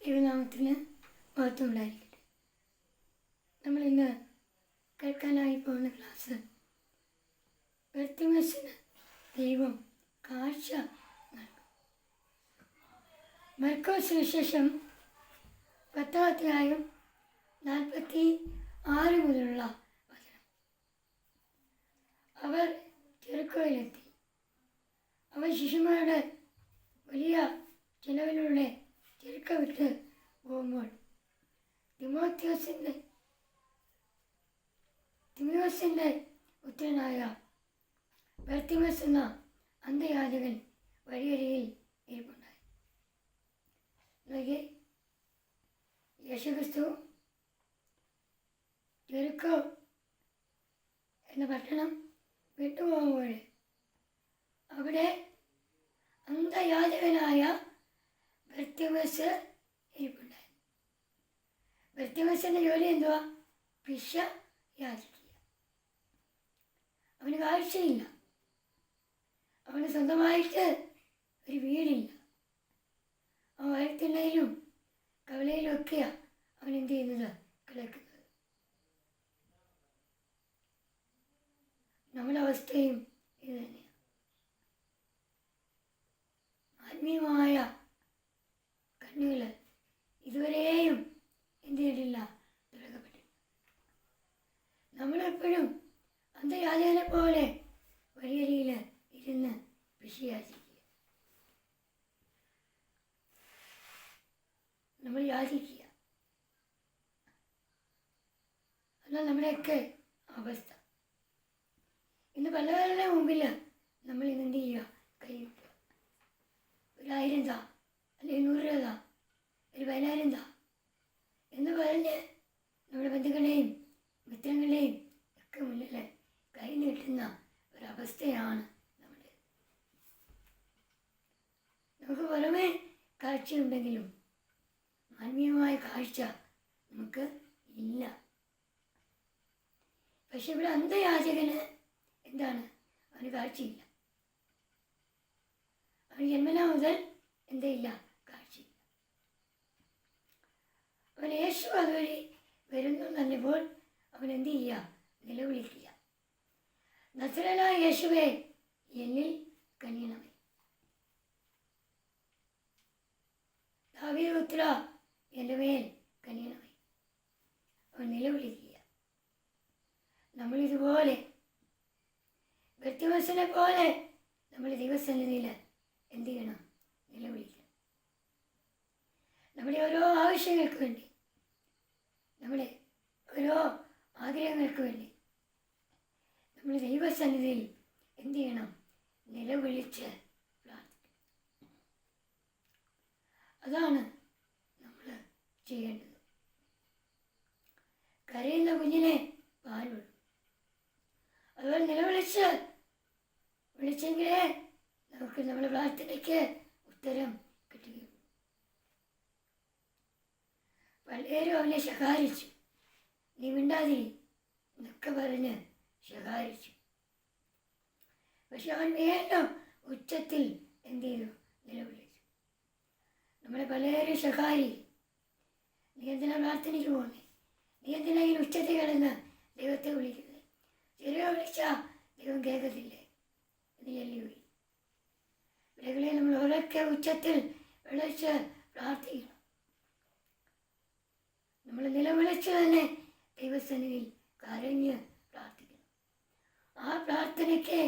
ദൈവനാമത്തിന് മഹത്വം ഉണ്ടായിരിക്കട്ടെ. നമ്മളിന്ന് കേൾക്കാനായി പോകുന്ന ക്ലാസ് ബർത്തിമേസിന് ദൈവം കാഴ്ച നൽകും. മർക്കോസ് സുവിശേഷം 10-ാം അധ്യായം 46 മുതലുള്ള വചനം. അവർ ജെറിക്കോയിലെത്തി. അവർ ശിശുമാരുടെ വലിയ ചെലവിലൂടെ ജെറിക്കോ വിട്ട് പോകുമ്പോൾ തിമോത്തിയോസിൻ്റെ പുത്രനായ ബർത്തിമേസ് എന്ന അന്ധയാചകൻ വഴിയരികിൽ ഇരിപ്പുണ്ടായി. യേശുക്രിസ്തു ജെറിക്കോ എന്ന പട്ടണം വിട്ടുപോകുമ്പോൾ അവിടെ അന്ധയാചകനായ ബർത്തിമേസ് ഇരിപ്പുണ്ടായി. ബർത്തിമേസിൻ്റെ ജോലി എന്തുവാ? ഭിക്ഷ യാചിക്കുക. അവന് കാഴ്ചയില്ല, അവന് സ്വന്തമായിട്ട് ഒരു വീടില്ല. അവൻ വയറ്റിണ്ണയിലും കവലയിലും ഒക്കെയാണ് അവൻ എന്ത് ചെയ്യുന്നത്? കിടക്കുന്നത്. നമ്മുടെ അവസ്ഥയും ഇത് തന്നെയാണ്. ആത്മീയമായ കണ്ണുകൾ ഇതുവരെയും എന്ത് ചെയ്തിട്ടില്ല? തുറക്കപ്പെട്ടില്ല. നമ്മളെപ്പോഴും അന്ധയാചകനെ പോലെ വഴിയരിയിൽ ഇരുന്ന് ഭിക്ഷയാചിക്കുക. നമ്മൾ യാചിക്കുക. എന്നാൽ നമ്മുടെയൊക്കെ അവസ്ഥ ഇന്ന് പലരുടെ മുമ്പിൽ നമ്മൾ ഇന്ന് എന്ത് ചെയ്യുക? കൈ വയ്ക്കുക. 1000 താ, അല്ലെങ്കിൽ 100 രൂപ താ, ഒരു 10,000 താ എന്ന് പറഞ്ഞ് നമ്മുടെ ബന്ധുക്കളെയും മിത്രങ്ങളെയും ഒക്കെ മുന്നിൽ കൈ നീട്ടുന്ന ഒരവസ്ഥയാണ് നമ്മുടെ. നമുക്ക് പുറമേ കാഴ്ചയുണ്ടെങ്കിലും ആത്മീയമായ കാഴ്ച നമുക്ക് ഇല്ല. പക്ഷെ ഇവിടെ അന്ധയാചകന് എന്താണ്? അവന് കാഴ്ചയില്ല. അവന് ജന്മനാ മുതൽ എന്തില്ല? കാഴ്ചയില്ല. അവൻ യേശു അതുവഴി വരുന്നു എന്നപ്പോൾ അവൻ എന്ത് ചെയ്യുക? നിലവിളിക്കുക. നസറേനായ യേശുവേ, എന്നിൽ കനിയണമേ. ദാവീദ് പുത്രാ, എൻ്റെ മേൽ കനിയണമേ. അവൻ നിലവിളിക്കുക. നമ്മളിതുപോലെ ബർത്തിമേസിനെ പോലെ നമ്മൾ ദൈവസന്നിധിയിൽ എന്ത് ചെയ്യണം? നിലവിളിക്കണം. നമ്മുടെ ഓരോ ആവശ്യങ്ങൾക്ക് വേണ്ടി, നമ്മുടെ ഓരോ ആഗ്രഹങ്ങൾക്ക് വേണ്ടി നമ്മൾ ദൈവസന്നിധിയിൽ എന്ത് ചെയ്യണം? നിലവിളിച്ച് പ്രാർത്ഥിക്കണം. അതാണ് നമ്മൾ ചെയ്യേണ്ടത്. കരയുന്ന കുഞ്ഞിനെ പാലുള്ളൂ. അതുപോലെ വിളിച്ചെങ്കിലേ നമുക്ക് നമ്മുടെ പ്രാർത്ഥനയ്ക്ക് ഉത്തരം കിട്ടുകയുള്ളൂ. പലരും അവനെ ശകാരിച്ചു. നീ മിണ്ടാതിരി എന്നൊക്കെ പറഞ്ഞ് ശകാരിച്ചു. പക്ഷെ അവൻ വീണ്ടും ഉച്ചത്തിൽ എന്ത് ചെയ്തു? നിലവിളിച്ചു. നമ്മളെ പലരും ശകാരി. നീ എന്തിനാ പ്രാർത്ഥനയ്ക്ക് പോകുന്നത്? നീ എന്തിനാ ഈ ഉച്ചത്തിൽ കിടന്ന് ദൈവത്തെ വിളിക്കുന്നത്? ചെറിയ വിളിച്ചാൽ ദൈവം കേൾക്കത്തില്ലേ എന്ന് ചൊല്ലിപ്പോയി. ഇവിടെകളെ നമ്മൾ ഉറക്കെ ഉച്ചത്തിൽ വിളിച്ച് പ്രാർത്ഥിക്കണം. നമ്മൾ നിലവിളിച്ച് തന്നെ ദൈവസന്നിധിയിൽ കരഞ്ഞ് പ്രാർത്ഥിക്കണം. ആ പ്രാർത്ഥനയ്ക്ക്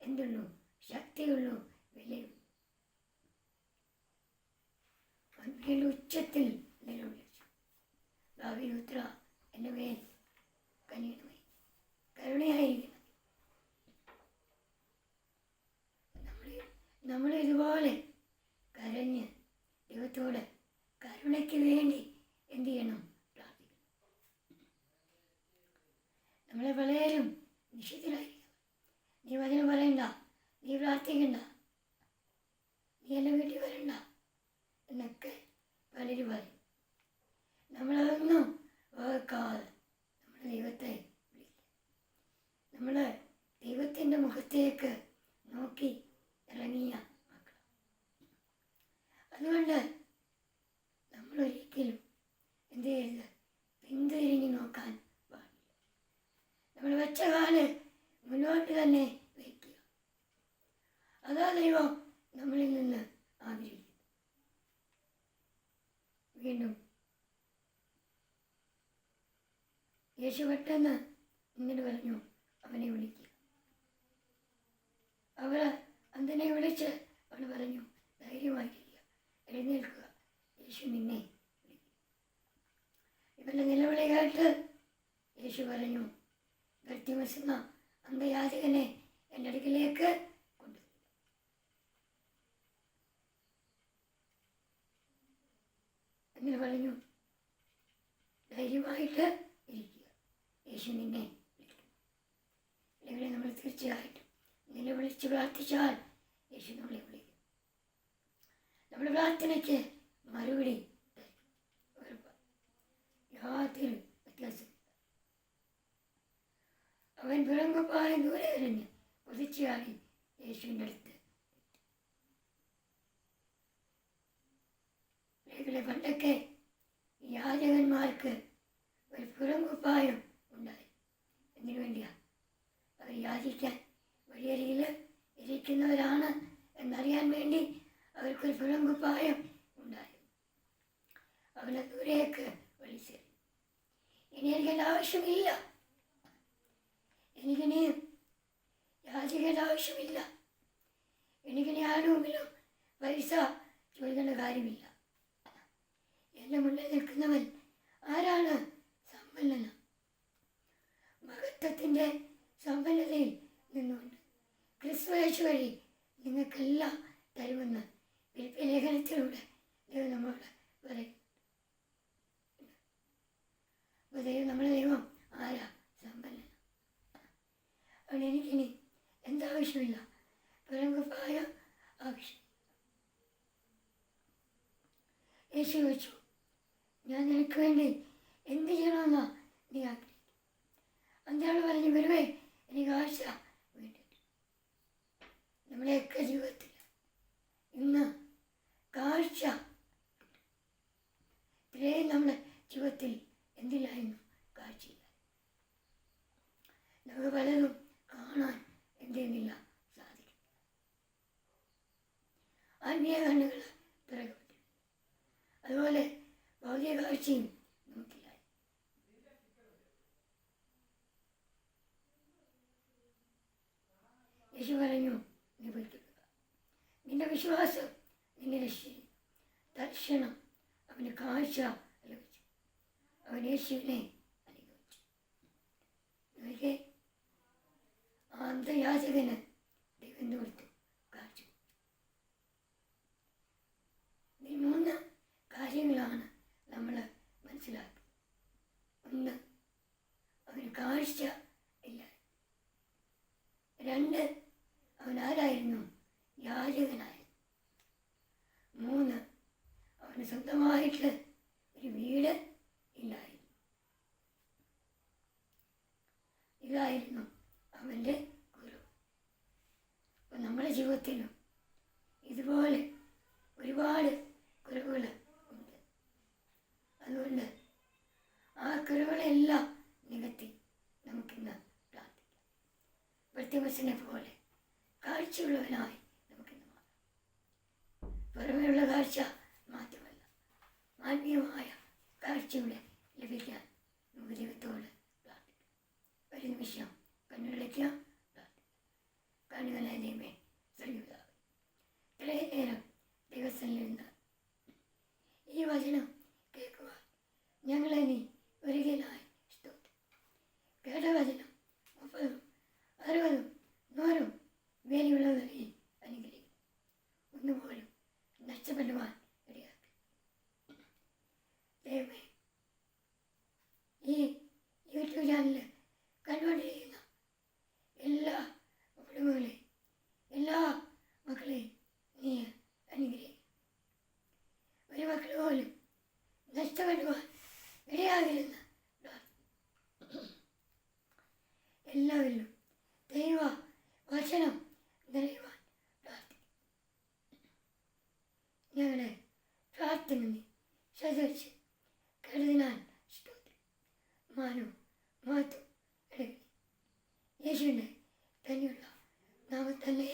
എന്തുള്ളൂ? ശക്തിയുള്ളൂ, വിലയുള്ളൂ. വീണ്ടും ഉച്ചത്തിൽ നിലവിളിച്ചു. ദാവീദ് പുത്രാ, എൻ്റെ മേൽ കനിയണമേ, കരുണയായിരിക്കണം. നമ്മൾ ഇതുപോലെ കരഞ്ഞ് ദൈവത്തോട് കരുണയ്ക്ക് വേണ്ടി എന്ത് ചെയ്യണം? പ്രാർത്ഥിക്കണം. നമ്മളെ പലരും നിശ്ചിതരായിരിക്കും. നീ വചനം പറയണ്ട, നീ പ്രാർത്ഥിക്കണ്ട, നീ എൻ്റെ വീട്ടിൽ വരണ്ട എന്നൊക്കെ പലരും പറയും. നമ്മളതൊന്നും ഓർക്കാതെ നമ്മൾ ദൈവത്തെ വിളിക്കുക. നമ്മൾ ദൈവത്തിൻ്റെ മുഖത്തേക്ക് നോക്കി ഇറങ്ങിയ മക്കൾ. അതുകൊണ്ട് നമ്മളൊരിക്കലും വീണ്ടും യേശു പെട്ടെന്ന് ഇങ്ങനെ പറഞ്ഞു, അവനെ വിളിക്കുക. അവൾ അന്ധനെ വിളിച്ച് അവൾ പറഞ്ഞു, ധൈര്യമായിരിക്കുക, എഴുന്നേൽക്കുക, യേശു നിന്നെ വിളിക്കും. ഇവരുടെ നിലവിളി കേട്ട് യേശു പറഞ്ഞു, ബർത്തിമേസ് എന്ന അന്ധയാചകനെ എൻ്റെ അടുക്കിലേക്ക് കൊണ്ടുവരിക. അങ്ങനെ പറഞ്ഞു, ധൈര്യമായിട്ട് ഇരിക്കുക, യേശു നിന്നെ വിളിക്കും. അല്ലെങ്കിൽ നമ്മൾ തീർച്ചയായിട്ടും നിലവിളിച്ച് പ്രാർത്ഥിച്ചാൽ യേശു നമ്മളെ വിളിക്കും. നമ്മുടെ പ്രാർത്ഥനയ്ക്ക് മറുപടി തരും. യാതൊരു വ്യത്യാസമില്ല. അവൻ പിറങ്ങുപായ ദൂരെ എറിഞ്ഞ് കുതിച്ചുചാടി യേശുവിൻ്റെ അടുത്ത് എത്തി. പണ്ടൊക്കെ യാചകന്മാർക്ക് ഒരു പുറംകുപ്പായം ഉണ്ടായി. എന്തിനു വേണ്ടിയാ? അവർ യാചിക്കാൻ വഴിയരികിൽ ഇരിക്കുന്നവരാണ് എന്നറിയാൻ വേണ്ടി അവർക്കൊരു പുറംകുപ്പായം ഉണ്ടായി. അവനെ ദൂരേക്ക് വലിച്ചെറിഞ്ഞു. ഇനി എനിക്കെൻ്റെ ആവശ്യമില്ല, എനിക്കിനി യാചിക്കേണ്ട ആവശ്യമില്ല, എനിക്കിനി ആരുമില്ലോ പൈസ ചോദിക്കേണ്ട കാര്യമില്ല. എൻ്റെ മുന്നിൽ നിൽക്കുന്നവൻ ആരാണ്? സമ്പന്നന. മഹത്വത്തിൻ്റെ സമ്പന്നതയിൽ നിന്നുകൊണ്ട് ക്രിസ്തുയേശു വഴി നിങ്ങൾക്കെല്ലാം തരുമെന്ന് ഫിലിപ്പിയ ലേഖനത്തിലൂടെ ദൈവം നമ്മളോട് പറയും. അപ്പോൾ നമ്മുടെ ദൈവം ആരാ? സമ്പന്നന. അതുകൊണ്ട് എനിക്കിനി എന്താവശ്യമില്ല, പിറങ്കുപ്പായ ആവശ്യം. യേശു ചോദിച്ചു, ഞാൻ നിനക്ക് വേണ്ടി എന്ത് ചെയ്യണമെന്നാ നീ ആഗ്രഹിക്കും? അന്തയാൾ പറഞ്ഞു, ഗുരുവേ, എനിക്ക് ആശ വേണ്ടി. നമ്മുടെയൊക്കെ ജീവിതത്തിൽ ഇന്ന് കാഴ്ച ഇത്രയും നമ്മുടെ ജീവിതത്തിൽ എന്തില്ലായിരുന്നു? കാഴ്ചയില്ല. നമുക്ക് പലതും കാണാൻ എന്തെന്നില്ല സാധിക്കും. ആത്മീയ കണ്ണുകൾ തുറക്കപ്പെട്ടു. അതുപോലെ ഭൗതിക കാഴ്ചയും നമുക്കില്ല. യേശു പറഞ്ഞു, നീ പോയിക്കൊള്ളുക, നിന്റെ വിശ്വാസം നിന്നെ രക്ഷിക്കും. തൽക്ഷണം അവന് കാഴ്ച ലഭിച്ചു. അവൻ യേശുവിനെ അനുഭവിച്ചു. നോക്കിയേ, ആ അന്ധയാചകന് ദൈവം കൊടുത്തു കാഴ്ച. ഈ 3 കാര്യങ്ങളാണ് നമ്മൾ മനസ്സിലാക്കുക. ഒന്ന്, അവന് കാഴ്ച ഇല്ല. 2, അവൻ ആരായിരുന്നു? യാചകനായിരുന്നു. 3, അവന് സ്വന്തമായിട്ട് ഒരു വീട് ഇല്ലായിരുന്നു. ഇതായിരുന്നു അവൻ്റെ കുറവ്. അപ്പം നമ്മുടെ ജീവിതത്തിലും ഇതുപോലെ ഒരുപാട് കുറവുകൾ ഉണ്ട്. അതുകൊണ്ട് ആ കുറവുകളെല്ലാം നികത്തി നമുക്കിന്ന് പ്രാർത്ഥിക്കാം. ബർത്തിമേസിനെ പോലെ കാഴ്ചയുള്ളവനായി നമുക്കിന്ന് മാറാം. പുറമേയുള്ള കാഴ്ച മാത്രമല്ല, ആത്മീയമായ കാഴ്ചയുടെ ലഭിക്കാൻ നമുക്ക് ദൈവത്തോട് പ്രാർത്ഥിക്കാം. ഒരു നിമിഷം കണ്ണുകളയ്ക്കാം, പ്രാർത്ഥിക്കാം. കണ്ണുകളെ ദൈവമേ, സ്വർഗ്ഗപിതാവേ, ഇത്രയും നേരം ദൈവസന്നിധിയിൽ നിന്ന് ഈ വചനം കേൾക്കുവാൻ ഞങ്ങളെ നീ ഒരിക്കലായി സ്തോത്രം. കേട്ട വചനം 30, 60, 100 വേലിയുള്ളവരെ അനുഗ്രഹിക്കും. ഒന്നുപോലും നഷ്ടപ്പെടുവാൻ ഇടയാക്കി. ദൈവമേ, ഈ യൂട്യൂബ് ചാനലിൽ കണ്ടുകൊണ്ടിരിക്കുന്ന എല്ലാ കുടുംബങ്ങളെയും എല്ലാ മക്കളെയും നീ അനുഗ്രഹിക്കും. ഒരു മക്കൾ പോലും നഷ്ടപ്പെടുവാൻ ഇടയാകരുതെന്ന് എല്ലാവരിലും ദൈവ വചനം നിറയുവാൻ പ്രാർത്ഥിക്കും. ഞങ്ങളെ പ്രാർത്ഥന നീ ശ്രദ്ധിച്ച് കരുതിനാൽ സ്തോത്രം. മാനവും മഹത്വം എടുക്കണേ. യേശുവിൻ്റെ തന്നെയുള്ള നാമത്തല്ലേ.